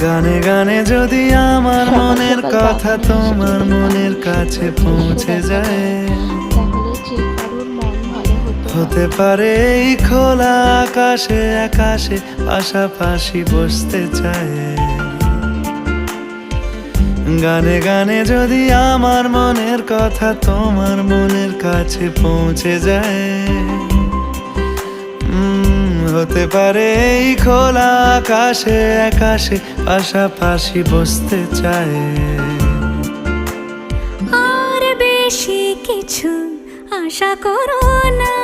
গানে গানে যদি আমার মনের কথা তোমার মনের কাছে পৌঁছে যায়, তাহলে যে কারোর মন ভালো হতে পারে এই খোলা আকাশে আকাশে পাশাপাশি বসতে চায়। গানে গানে যদি আমার মনের কথা তোমার মনের কাছে পৌঁছে যায়, হতে পারে এই খোলা আকাশে আকাশে পাশাপাশি বসতে চায়। আর বেশি কিছু আশা করো না।